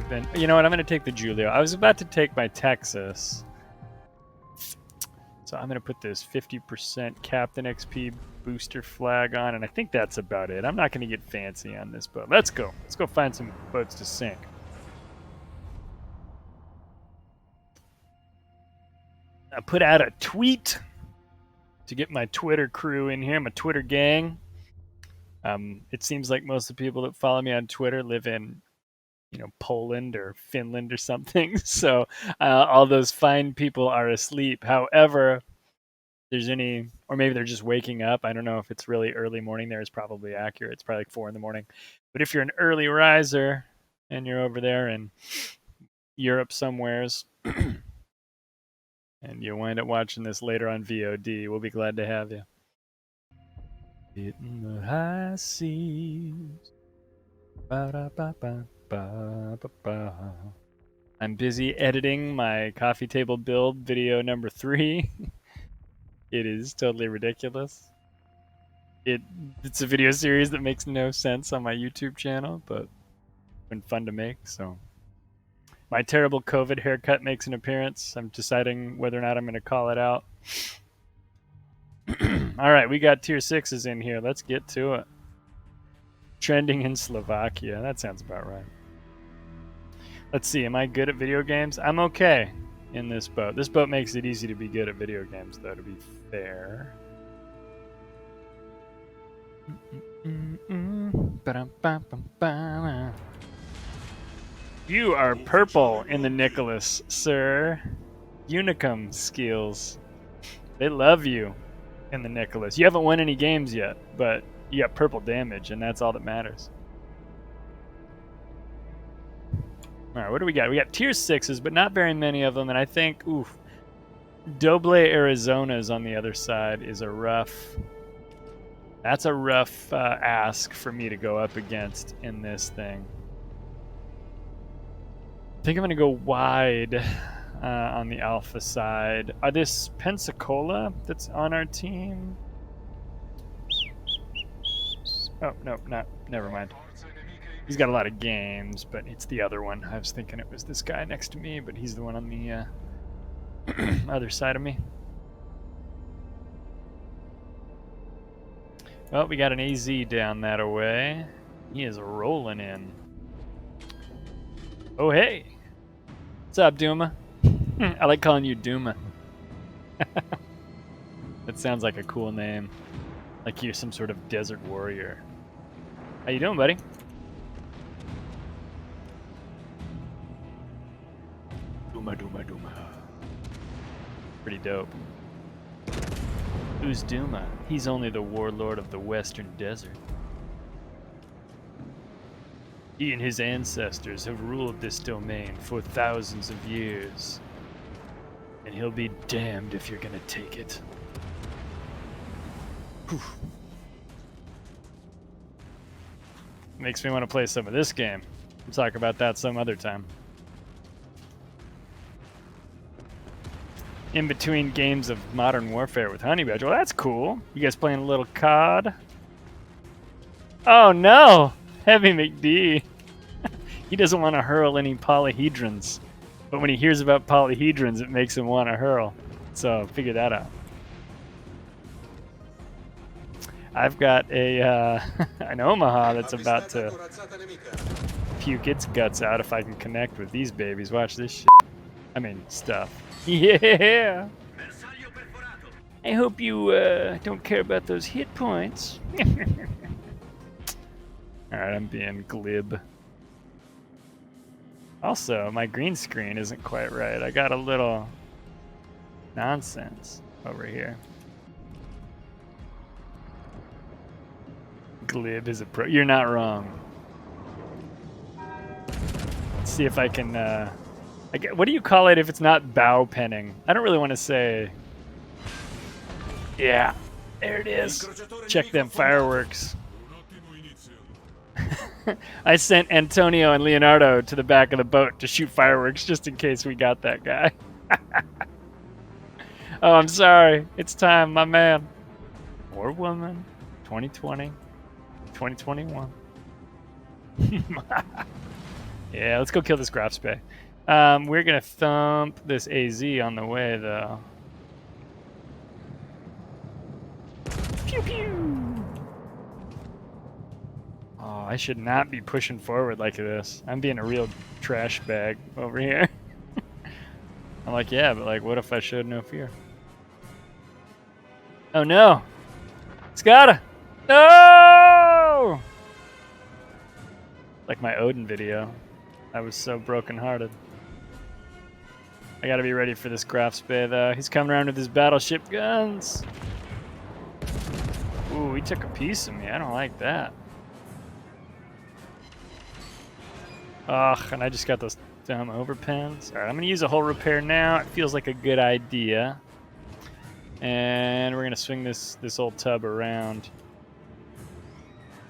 been... You know what? I'm going to take the Giulio. I was about to take my Texas. So I'm going to put this 50% Captain XP booster flag on, and I think that's about it. I'm not going to get fancy on this boat. Let's go. Let's go find some boats to sink. I put out a tweet to get my Twitter crew in here, my Twitter gang. It seems like most of the people that follow me on Twitter live in, you know, Poland or Finland or something. So all those fine people are asleep. However, if there's any, or maybe they're just waking up. I don't know if it's really early morning there. It's probably accurate. It's probably like 4 in the morning. But if you're an early riser and you're over there in Europe somewheres, and you wind up watching this later on VOD, we'll be glad to have you. Hitting the high seas. Ba-da-ba-ba-ba-ba-ba. I'm busy editing my coffee table build video number 3. It is totally ridiculous. It's a video series that makes no sense on my YouTube channel, but it's been fun to make, so. My terrible COVID haircut makes an appearance. I'm deciding whether or not I'm going to call it out. All right, we got tier 6s in here. Let's get to it. Trending in Slovakia. That sounds about right. Let's see. Am I good at video games? I'm okay in this boat. This boat makes it easy to be good at video games, though, to be fair. You are purple in the Nicholas, sir. Unicum skills. They love you in the Nicholas. You haven't won any games yet, but you got purple damage, and that's all that matters. Alright, what do we got? We got tier 6s, but not very many of them, and I think, oof, Doble Arizona's on the other side is a rough... That's a rough ask for me to go up against in this thing. I think I'm going to go wide on the alpha side. This Pensacola that's on our team? Oh, no, never mind. He's got a lot of games, but it's the other one. I was thinking it was this guy next to me, but he's the one on the other side of me. Well, we got an AZ down that away. He is rolling in. Oh, hey. What's up, Duma? I like calling you Duma. That sounds like a cool name. Like you're some sort of desert warrior. How you doing, buddy? Duma, Duma, Duma. Pretty dope. Who's Duma? He's only the warlord of the Western Desert. He and his ancestors have ruled this domain for thousands of years. And he'll be damned if you're gonna take it. Whew. Makes me want to play some of this game. We'll talk about that some other time. In between games of Modern Warfare with Honey Badger. Well, that's cool. You guys playing a little COD? Oh no! Heavy McD. He doesn't want to hurl any polyhedrons. But when he hears about polyhedrons, it makes him want to hurl. So figure that out. I've got a an Omaha that's about to puke its guts out if I can connect with these babies. Watch this shit. I mean, stuff. Yeah! I hope you don't care about those hit points. Alright, I'm being glib. Also, my green screen isn't quite right. I got a little nonsense over here. Glib is a pro. You're not wrong. Let's see if I can... what do you call it if it's not bow penning? I don't really want to say... Yeah, there it is. Check them fireworks. I sent Antonio and Leonardo to the back of the boat to shoot fireworks just in case we got that guy. Oh, I'm sorry. It's time, my man. Or woman. 2020. 2021. Yeah, let's go kill this Graf Spey. We're gonna thump this AZ on the way, though. Pew pew! Oh, I should not be pushing forward like this. I'm being a real trash bag over here. I'm like, yeah, but like, what if I showed no fear? Oh no! Skada! No! Like my Odin video. I was so brokenhearted. I gotta be ready for this Graf Spey, though. He's coming around with his battleship guns. Ooh, he took a piece of me. I don't like that. Ugh, and I just got those dumb overpins. Alright, I'm gonna use a hull repair now. It feels like a good idea. And we're gonna swing this old tub around.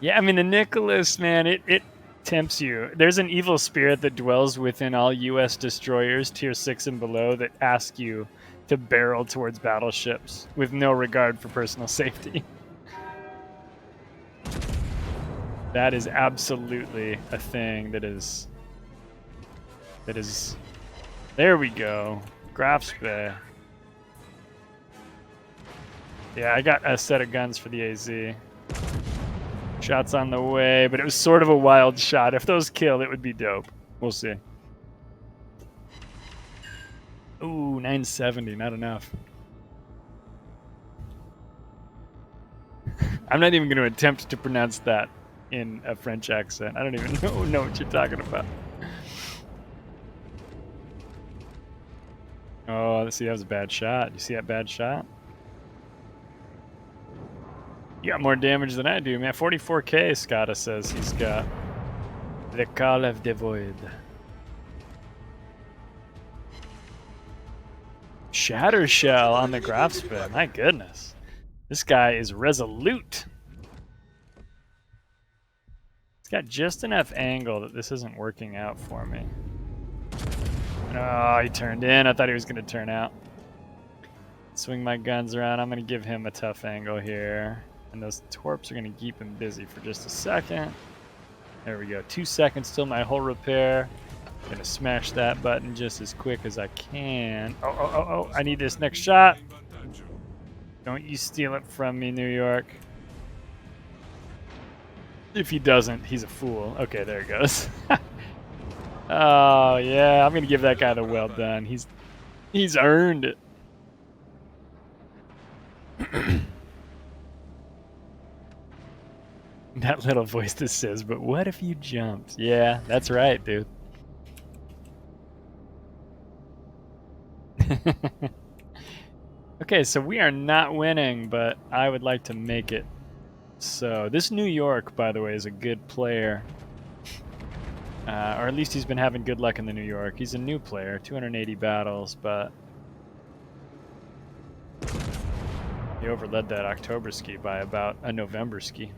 Yeah, I mean, the Nicholas, man, it tempts you. There's an evil spirit that dwells within all U.S. destroyers, tier 6 and below, that ask you to barrel towards battleships with no regard for personal safety. That is absolutely a thing that is... There we go. Graf Spey. Yeah, I got a set of guns for the AZ. Shots on the way, but it was sort of a wild shot. If those kill, it would be dope. We'll see. Ooh, 970, not enough. I'm not even going to attempt to pronounce that in a French accent. I don't even know what you're talking about. Oh, see, that was a bad shot. You see that bad shot? You got more damage than I do, man. 44k, Skada says he's got. The Call of the Void. Shatter Shell on the Graf Spey. My goodness. This guy is resolute. He's got just enough angle that this isn't working out for me. Oh, he turned in. I thought he was going to turn out. Swing my guns around. I'm going to give him a tough angle here. And those torps are going to keep him busy for just a second. There we go. 2 seconds till my hull repair. I'm going to smash that button just as quick as I can. Oh. I need this next shot. Don't you steal it from me, New York. If he doesn't, he's a fool. Okay, there it goes. Oh, yeah. I'm going to give that guy the well done. He's earned it. That little voice that says, but what if you jumped? Yeah, that's right, dude. Okay, so we are not winning, but I would like to make it so. This New York, by the way, is a good player. Or at least he's been having good luck in the New York. He's a new player, 280 battles, but he overled that October ski by about a November ski.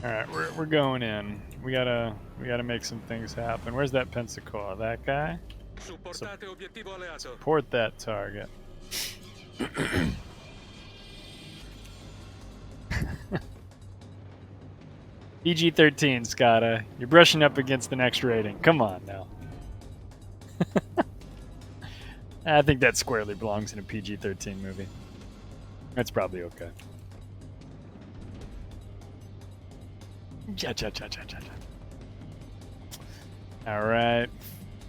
All right, we're going in. We gotta make some things happen. Where's that Pensacola? That guy? Support that target. PG-13, Skada. You're brushing up against the next rating. Come on now. I think that squarely belongs in a PG-13 movie. That's probably okay. All right,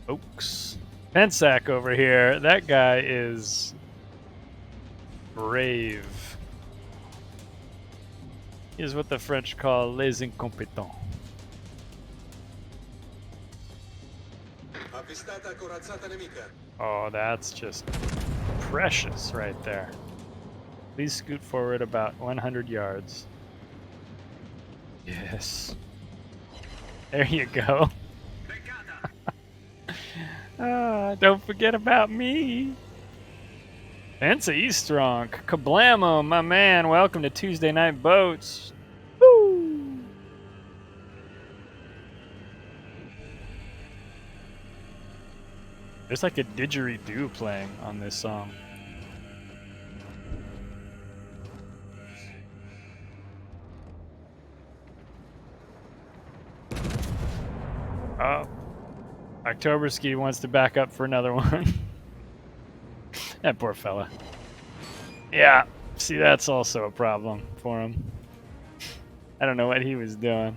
folks. Pensac over here. That guy is brave. He is what the French call les incompetents. Oh, that's just precious right there. Please scoot forward about 100 yards. Yes. There you go. Don't forget about me. Pensa, he's strong. Kablamo, my man. Welcome to Tuesday Night Boats. Woo! There's like a didgeridoo playing on this song. Oh. Oktoberski wants to back up for another one. That poor fella. Yeah, see, that's also a problem for him. I don't know what he was doing.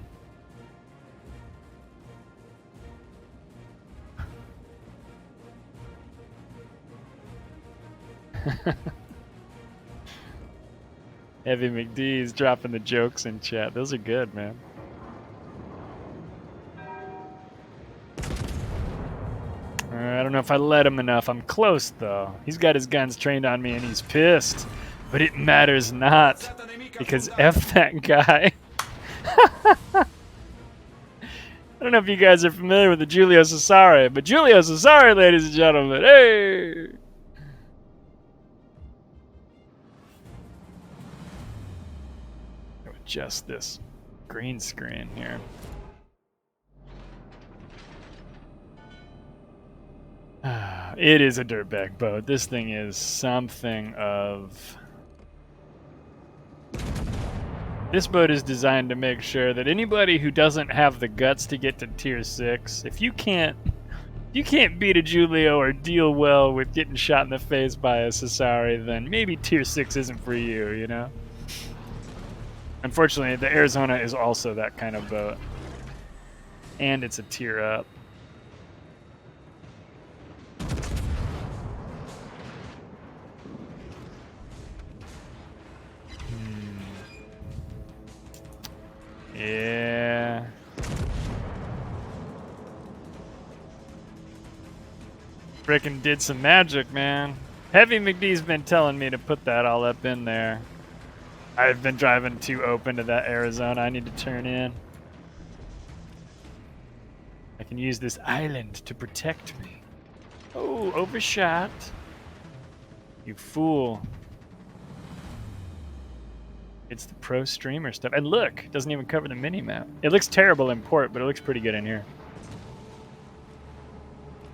Heavy McD's dropping the jokes in chat. Those are good, man. I don't know if I let him enough. I'm close, though. He's got his guns trained on me, and he's pissed. But it matters not, because F that guy. I don't know if you guys are familiar with the Giulio Cesare, but Giulio Cesare, ladies and gentlemen, hey! Adjust this green screen here. It is a dirtbag boat. This thing is something of... This boat is designed to make sure that anybody who doesn't have the guts to get to tier 6, if you can't beat a Giulio or deal well with getting shot in the face by a Cesare, then maybe tier 6 isn't for you, you know? Unfortunately, the Arizona is also that kind of boat. And it's a tier up. Yeah. Frickin' did some magic, man. Heavy McD's been telling me to put that all up in there. I've been driving too open to that Arizona. I need to turn in. I can use this island to protect me. Oh, overshot. You fool. It's the pro streamer stuff. And look, it doesn't even cover the mini-map. It looks terrible in port, but it looks pretty good in here.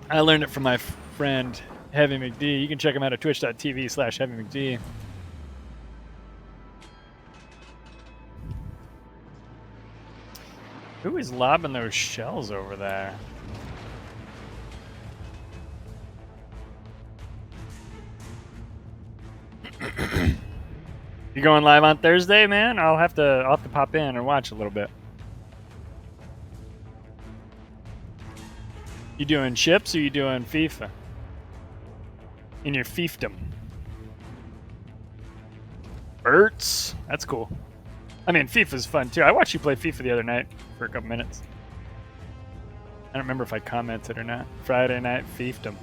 I learned it from my friend, Heavy McD. You can check him out at twitch.tv/HeavyMcD. Who is lobbing those shells over there? You going live on Thursday, man? I'll have to pop in and watch a little bit. You doing chips or you doing FIFA? In your fiefdom. Ertz? That's cool. I mean, FIFA's fun too. I watched you play FIFA the other night for a couple minutes. I don't remember if I commented or not. Friday night fiefdom.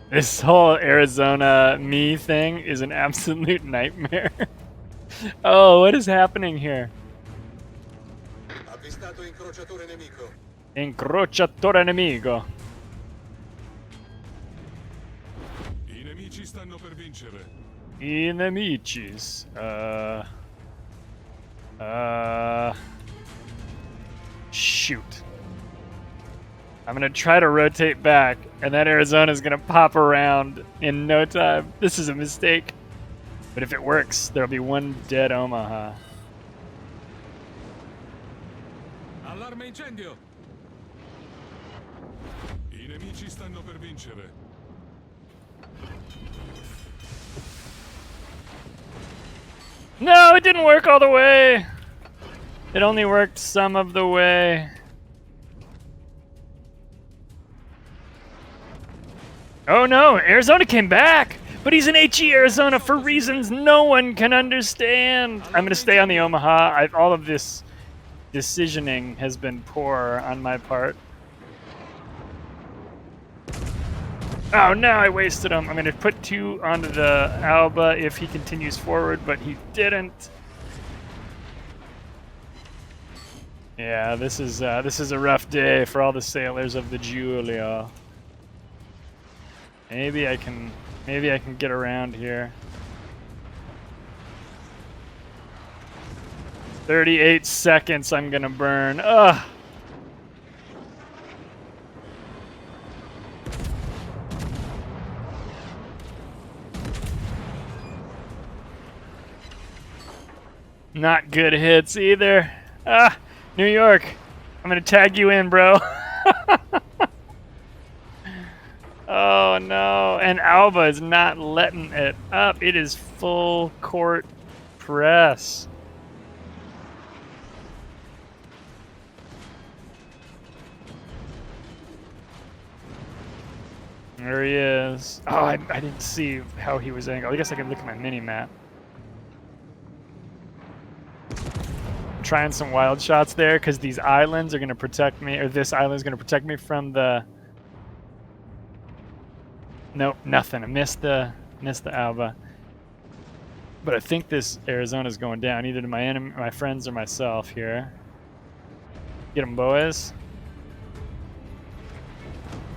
This whole Arizona me thing is an absolute nightmare. Oh, what is happening here? Incrociatore nemico. I nemici stanno per vincere. I nemicis. Shoot. I'm gonna try to rotate back, and that Arizona's gonna pop around in no time. This is a mistake. But if it works, there'll be one dead Omaha. Allarme incendio. I nemici stanno per vincere. No, it didn't work all the way. It only worked some of the way. Oh no, Arizona came back! But he's in HE Arizona for reasons no one can understand. I'm gonna stay on the Omaha. All of this decisioning has been poor on my part. Oh no, I wasted him. I'm gonna put 2 onto the Alba if he continues forward, but he didn't. Yeah, this is a rough day for all the sailors of the Giulio. Maybe I can get around here. 38 seconds I'm gonna burn. Ugh. Not good hits either. Ah, New York. I'm gonna tag you in, bro. Oh no, and Alba is not letting it up. It is full court press. There he is. Oh, I didn't see how he was angled. I guess I can look at my mini-map. I'm trying some wild shots there because these islands are going to protect me, or this island is going to protect me from the... Nope, nothing. I missed the Alba. But I think this Arizona's going down, either to my friends or myself here. Get them, boys.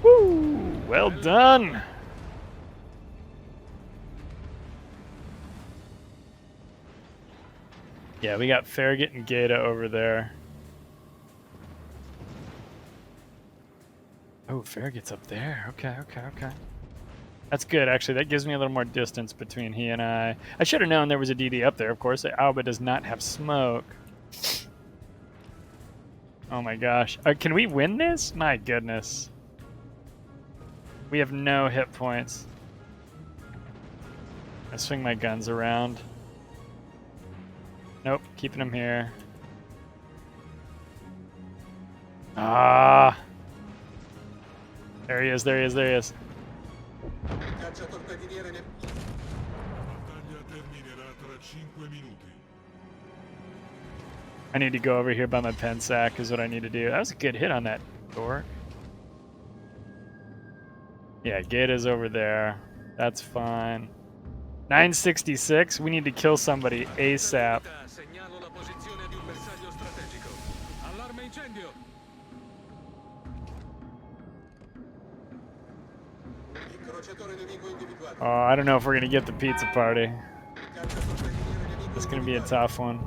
Woo! Well done! Yeah, we got Farragut and Gata over there. Oh, Farragut's up there. Okay. That's good, actually. That gives me a little more distance between he and I. I should have known there was a DD up there, of course. Alba does not have smoke. Oh my gosh. Can we win this? My goodness. We have no hit points. I swing my guns around. Nope, keeping them here. Ah! There he is. I need to go over here by my pen sack is what I need to do. That was a good hit on that door. Yeah, Gata's over there. That's fine. 966. We need to kill somebody ASAP. Oh, I don't know if we're gonna get the pizza party. It's gonna be a tough one.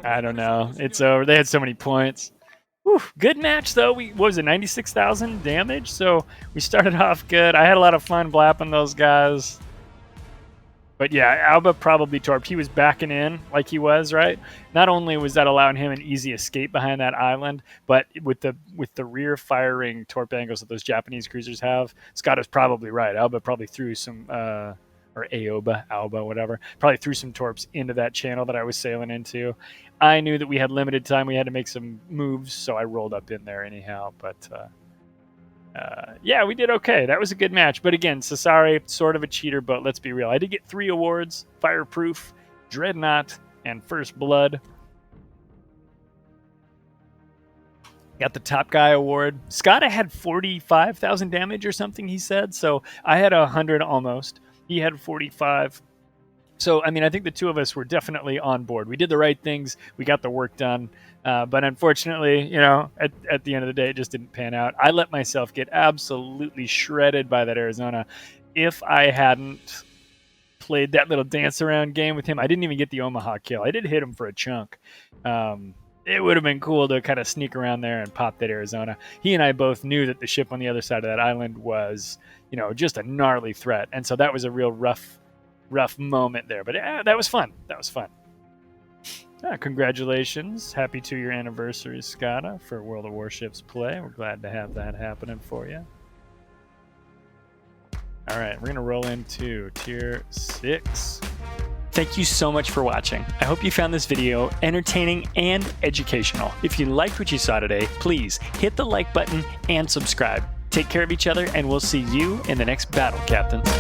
I don't know. It's over. They had so many points. Whew, good match though. What was it, 96,000 damage? So we started off good. I had a lot of fun blapping those guys. But yeah, Alba probably torped. He was backing in like he was, right? Not only was that allowing him an easy escape behind that island, but with the rear firing torp angles that those Japanese cruisers have, Scott is probably right. Alba probably threw some or Alba, whatever, probably threw some torps into that channel that I was sailing into. I knew that we had limited time. We had to make some moves, so I rolled up in there anyhow. But yeah, we did okay. That was a good match. But again, Cesare, sort of a cheater, but let's be real. I did get 3 awards: Fireproof, Dreadnought, and First Blood. Got the Top Guy award. Scott had 45,000 damage or something, he said. So I had 100 almost. He had 45. So, I mean, I think the two of us were definitely on board. We did the right things. We got the work done. But unfortunately, you know, at the end of the day, it just didn't pan out. I let myself get absolutely shredded by that Arizona. If I hadn't played that little dance around game with him, I didn't even get the Omaha kill. I did hit him for a chunk. It would have been cool to kind of sneak around there and pop that Arizona. He and I both knew that the ship on the other side of that island was, you know, just a gnarly threat. And so that was a real rough moment there. But that was fun. Congratulations. Happy 2-year anniversary, Scotta, for World of Warships play. We're glad to have that happening for you. All right, we're going to roll into Tier 6. Thank you so much for watching. I hope you found this video entertaining and educational. If you liked what you saw today, please hit the like button and subscribe. Take care of each other, and we'll see you in the next battle, Captains.